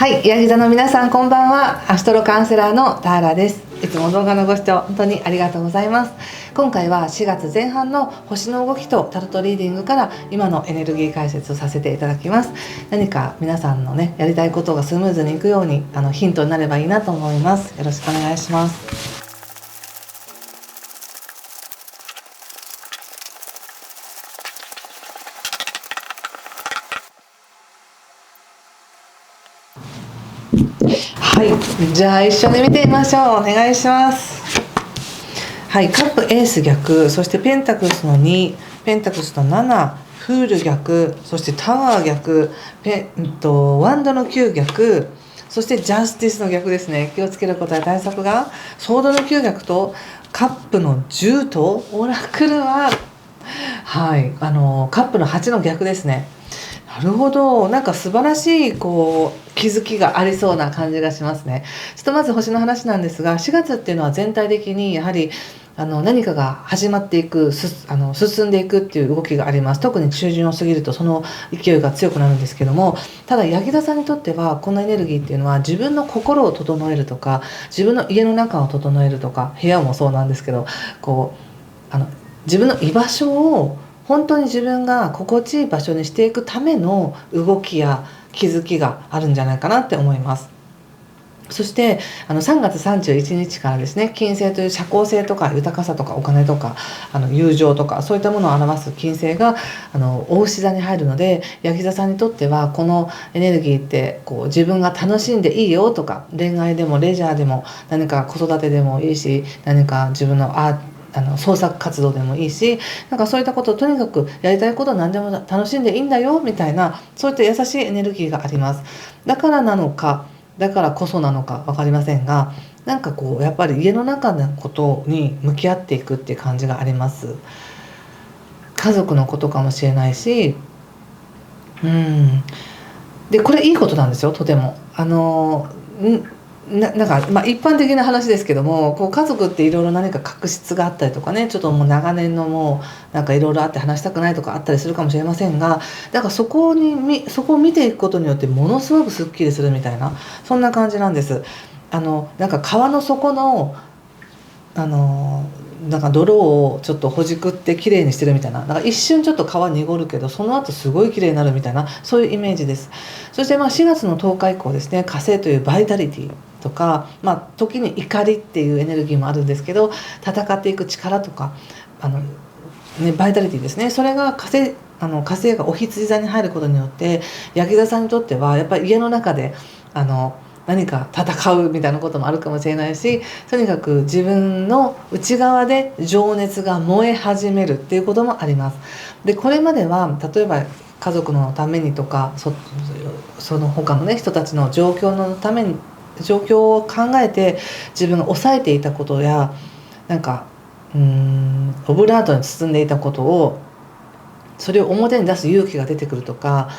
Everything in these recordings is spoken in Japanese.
はい、ヤギ座の皆さんこんばんは。アストロカウンセラーのターラです。いつも動画のご視聴本当にありがとうございます。今回は4月前半の星の動きとタロットリーディングから今のエネルギー解説をさせていただきます。何か皆さんのね、やりたいことがスムーズにいくようにヒントになればいいなと思います。よろしくお願いします。はい、じゃあ一緒に見てみましょう。お願いします。はい、カップエース逆、そしてペンタクスの2、ペンタクスの7、フール逆、そしてタワー逆、ワンドの9逆、そしてジャスティスの逆ですね。気をつけることや対策がソードの9逆とカップの10とオラクルは、はい、カップの8の逆ですね。なるほど、なんか素晴らしい気づきがありそうな感じがしますね。ちょっとまず星の話なんですが、4月っていうのは全体的にやはり何かが始まっていく、進んでいくっていう動きがあります。特に中旬を過ぎるとその勢いが強くなるんですけども、ただヤギ座さんにとってはこのエネルギーっていうのは自分の心を整えるとか、自分の家の中を整えるとか、部屋もそうなんですけど、自分の居場所を本当に自分が心地いい場所にしていくための動きや気づきがあるんじゃないかなって思います。そして3月31日からですね、金星という社交性とか豊かさとかお金とか友情とかそういったものを表す金星が牡牛座に入るので、ヤギ座さんにとってはこのエネルギーって自分が楽しんでいいよとか、恋愛でもレジャーでも何か子育てでもいいし、何か自分の創作活動でもいいし、なんかそういったことをとにかくやりたいことを何でも楽しんでいいんだよみたいな、そういった優しいエネルギーがあります。だからなのか、だからこそなのか分かりませんが、なんかやっぱり家の中のことに向き合っていくっていう感じがあります。家族のことかもしれないし、でこれいいことなんですよ、とても。なんか一般的な話ですけども、家族っていろいろ何か確執があったりとかね、ちょっともう長年のもうなんかいろいろあって話したくないとかあったりするかもしれませんが、だからそこを見ていくことによってものすごくすっきりするみたいな、そんな感じなんです。なんか川の底のなんか泥をちょっとほじくってきれいにしてるみたいな、なんか一瞬ちょっと川濁るけどその後すごいきれいになるみたいな、そういうイメージです。そして4月の10日以降ですね、火星というバイタリティとか、時に怒りっていうエネルギーもあるんですけど、戦っていく力とかバイタリティですね。それが火星がお羊座に入ることによって、ヤギ座さんにとってはやっぱり家の中で何か戦うみたいなこともあるかもしれないし、とにかく自分の内側で情熱が燃え始めるっていうこともあります。でこれまでは例えば家族のためにとか、その他のね人たちの状況のために、状況を考えて自分が抑えていたことや、なんかオブラートに包んでいたことを、それを表に出す勇気が出てくるとか、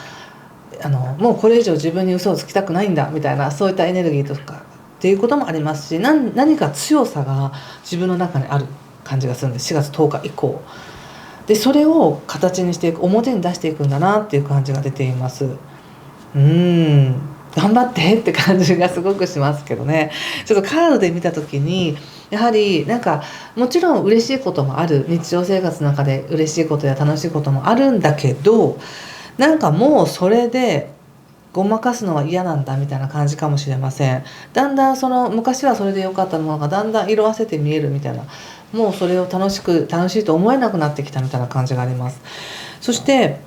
もうこれ以上自分に嘘をつきたくないんだみたいな、そういったエネルギーとかっていうこともありますし、何か強さが自分の中にある感じがするんです。4月10日以降で、それを形にしていく、表に出していくんだなっていう感じが出ています。頑張ってって感じがすごくしますけどね。ちょっとカードで見た時にやはりなんか、もちろん嬉しいこともある、日常生活の中で嬉しいことや楽しいこともあるんだけど、なんかもうそれでごまかすのは嫌なんだみたいな感じかもしれません。だんだん昔はそれで良かったものがだんだん色あせて見えるみたいな、もうそれを楽しいと思えなくなってきたみたいな感じがあります。そして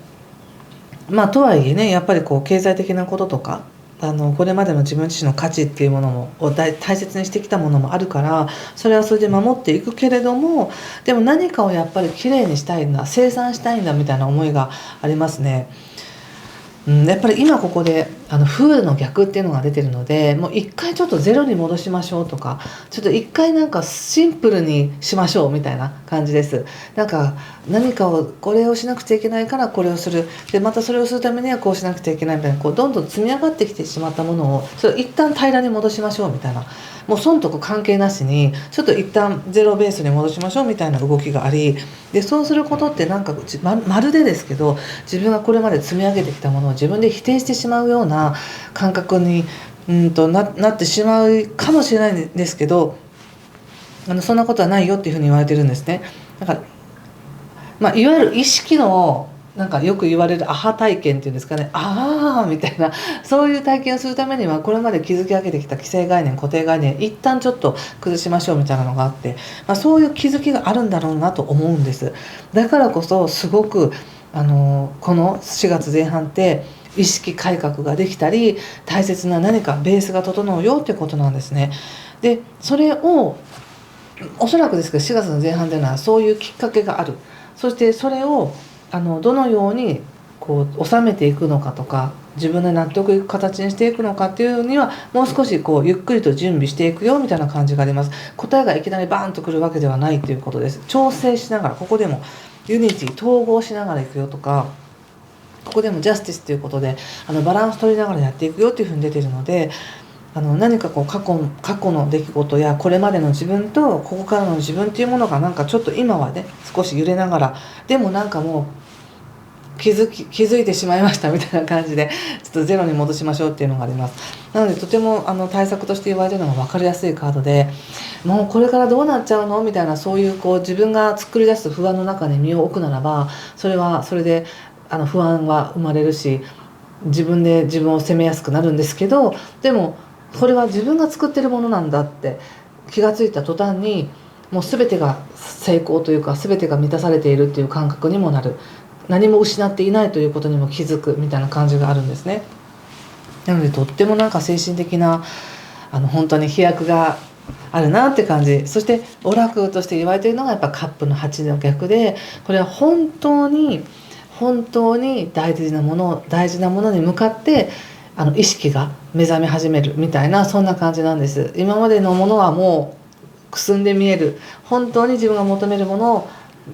とはいえね、やっぱり経済的なこととか、これまでの自分自身の価値っていうものを大切にしてきたものもあるから、それはそれで守っていくけれども、でも何かをやっぱりきれいにしたいんだ、生産したいんだみたいな思いがありますね。やっぱり今ここでフールの逆っていうのが出てるので、もう一回ちょっとゼロに戻しましょうとか、ちょっと一回なんかシンプルにしましょうみたいな感じです。なんか何かをこれをしなくちゃいけないからこれをする、でまたそれをするためにはこうしなくちゃいけないみたいな、どんどん積み上がってきてしまったものをそれ一旦平らに戻しましょうみたいな、もう損得関係なしにちょっと一旦ゼロベースに戻しましょうみたいな動きがあり、でそうすることってなんかまるでですけど、自分がこれまで積み上げてきたものを自分で否定してしまうような感覚になってしまうかもしれないんですけど、そんなことはないよっていうふうに言われてるんですね。だから、いわゆる意識のなんかよく言われるアハ体験っていうんですかね、ああみたいな、そういう体験をするためにはこれまで築き上げてきた既成概念固定概念一旦ちょっと崩しましょうみたいなのがあって、そういう気づきがあるんだろうなと思うんです。だからこそすごくこの4月前半って意識改革ができたり、大切な何かベースが整うよっていうことなんですね。でそれをおそらくですけど4月の前半というのはそういうきっかけがある。そしてそれをどのようにこう収めていくのかとか、自分で納得いく形にしていくのかっていうにはもう少しこうゆっくりと準備していくよみたいな感じがあります。答えがいきなりバーンとくるわけではないということです。調整しながら、ここでもユニティ統合しながらいくよとか、ここでもジャスティスということでバランス取りながらやっていくよっていうふうに出てるので、何かこう過去の出来事やこれまでの自分とここからの自分っていうものがなんかちょっと今はね少し揺れながら、でもなんかもう気づいてしまいましたみたいな感じでちょっとゼロに戻しましょうっていうのがあります。なのでとても対策として言われてるのが分かりやすいカードで、もうこれからどうなっちゃうのみたいな、そういうこう自分が作り出す不安の中に身を置くならば、それはそれで不安は生まれるし、自分で自分を責めやすくなるんですけど、でもこれは自分が作ってるものなんだって気がついた途端に、もう全てが成功というか全てが満たされているっていう感覚にもなる、何も失っていないということにも気づくみたいな感じがあるんですね。なのでとってもなんか精神的な本当に飛躍があるなって感じ。そしてオラクルとして言われているのがやっぱカップの8の逆で、これは本当に大事なものに向かって意識が目覚め始めるみたいな、そんな感じなんです。今までのものはもうくすんで見える、本当に自分が求めるものを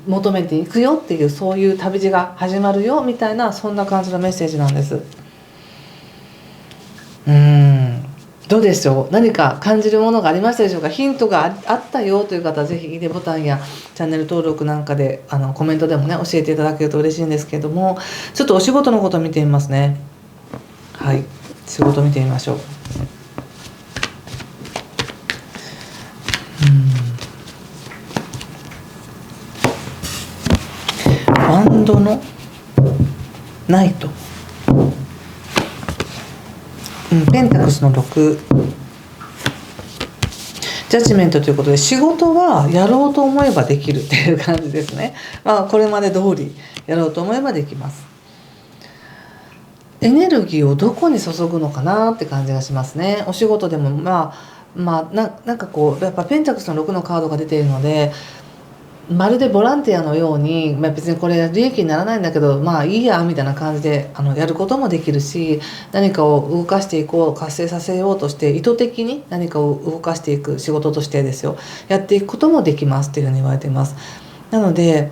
求めていくよっていう、そういう旅路が始まるよみたいな、そんな感じのメッセージなんです。どうでしょう。何か感じるものがありましたでしょうか。ヒントがあったよという方はぜひいいねボタンやチャンネル登録なんかでコメントでもね教えていただけると嬉しいんですけれども、ちょっとお仕事のことを見てみますね。はい、仕事見てみましょう。バンドのナイト、ペンタクスの6、ジャッジメントということで、仕事はやろうと思えばできるっていう感じですね。これまで通りやろうと思えばできます。エネルギーをどこに注ぐのかなって感じがしますね。お仕事でもなんかこうやっぱペンタクスの6のカードが出ているので、まるでボランティアのように、別にこれ利益にならないんだけどいいやみたいな感じでやることもできるし、何かを動かしていこう、活性させようとして意図的に何かを動かしていく、仕事としてですよ、やっていくこともできますっていうふうに言われています。なので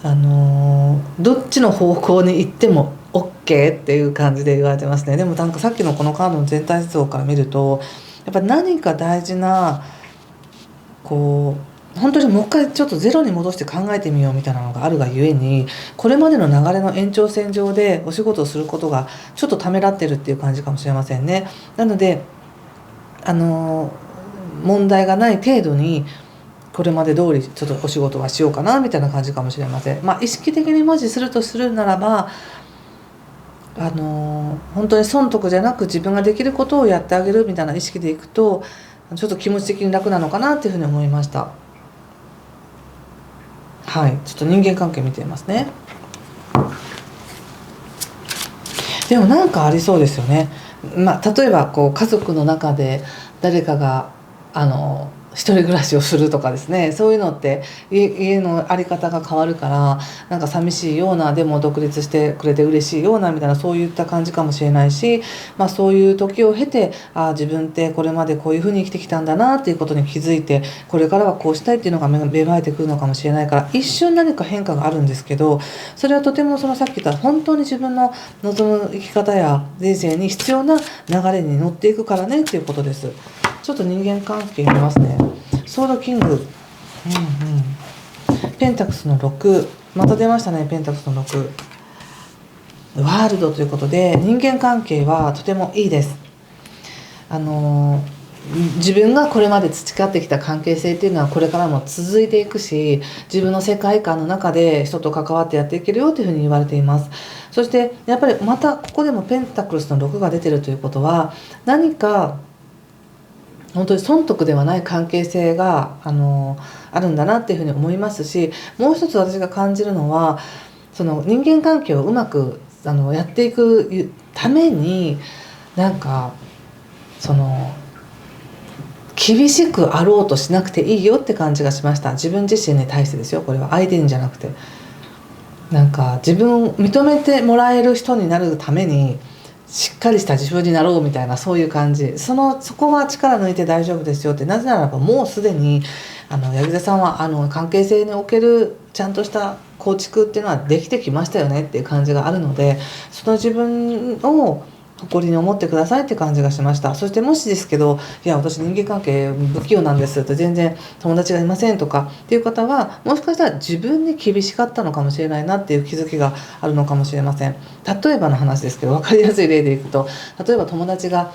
どっちの方向に行っても OK っていう感じで言われてますね。でもなんかさっきのこのカードの全体像から見ると、やっぱ何か大事なこう本当にもう一回ちょっとゼロに戻して考えてみようみたいなのがあるがゆえに、これまでの流れの延長線上でお仕事をすることがちょっとためらってるっていう感じかもしれませんね。なので問題がない程度にこれまで通りちょっとお仕事はしようかなみたいな感じかもしれません。意識的に文字するとするならば本当に損得じゃなく自分ができることをやってあげるみたいな意識でいくと、ちょっと気持ち的に楽なのかなっていうふうに思いました。はい、ちょっと人間関係見てみますね。でもなんかありそうですよね。例えばこう家族の中で誰かが一人暮らしをするとかですね、そういうのって家の在り方が変わるから、なんか寂しいような、でも独立してくれて嬉しいようなみたいな、そういった感じかもしれないし、そういう時を経て自分ってこれまでこういうふうに生きてきたんだなっていうことに気づいて、これからはこうしたいっていうのが芽生えてくるのかもしれないから、一瞬何か変化があるんですけど、それはとてもさっき言った本当に自分の望む生き方や人生に必要な流れに乗っていくからねっていうことです。ちょっと人間関係見ますね。ソードキング、ペンタクスの6、また出ましたね。ペンタクスの6、ワールドということで、人間関係はとてもいいです。自分がこれまで培ってきた関係性っていうのはこれからも続いていくし、自分の世界観の中で人と関わってやっていけるよというふうに言われています。そしてやっぱりまたここでもペンタクルスの6が出てるということは、何か本当に損得ではない関係性があるんだなっていうふうに思いますし、もう一つ私が感じるのは、その人間関係をうまくやっていくために、なんかその厳しくあろうとしなくていいよって感じがしました。自分自身に対してですよ。これは相手にじゃなくて、なんか自分を認めてもらえる人になるためにしっかりした自分になろうみたいな、そういう感じ。そこは力抜いて大丈夫ですよって。なぜならばもうすでに柳田さんは関係性におけるちゃんとした構築っていうのはできてきましたよねっていう感じがあるので、その自分を誇りに思ってくださいって感じがしました。そしてもしですけど、いや私人間関係不器用なんですって、全然友達がいませんとかっていう方は、もしかしたら自分に厳しかったのかもしれないなっていう気づきがあるのかもしれません。例えばの話ですけど、分かりやすい例でいくと、例えば友達が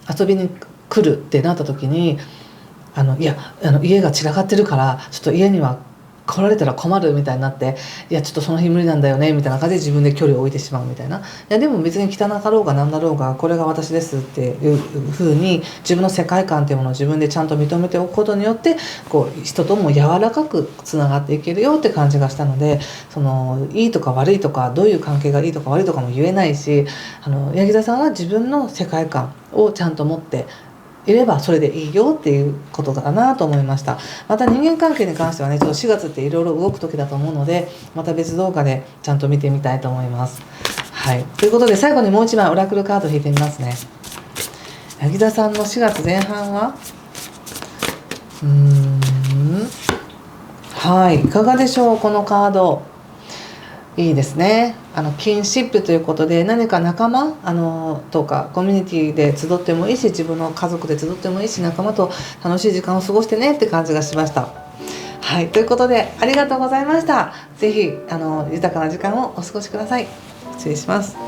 遊びに来るってなった時に、いや家が散らかってるからちょっと家には来られたら困るみたいになって、いやちょっとその日無理なんだよねみたいな感じで自分で距離を置いてしまうみたいな。いやでも別に汚かろうが何だろうがこれが私ですっていう風に自分の世界観っていうものを自分でちゃんと認めておくことによって、こう人とも柔らかくつながっていけるよって感じがしたので、いいとか悪いとかどういう関係がいいとか悪いとかも言えないし、柳田さんは自分の世界観をちゃんと持っていればそれでいいよっていうことかなと思いました。また人間関係に関してはね、ちょっと4月っていろいろ動く時だと思うので、また別動画でちゃんと見てみたいと思います。はい、ということで最後にもう一枚オラクルカード引いてみますね。柳田さんの4月前半ははい、いかがでしょう。このカードいいですね。キンシップということで、何か仲間とかコミュニティで集ってもいいし、自分の家族で集ってもいいし、仲間と楽しい時間を過ごしてねって感じがしました。はい、ということでありがとうございました。ぜひ豊かな時間をお過ごしください。失礼します。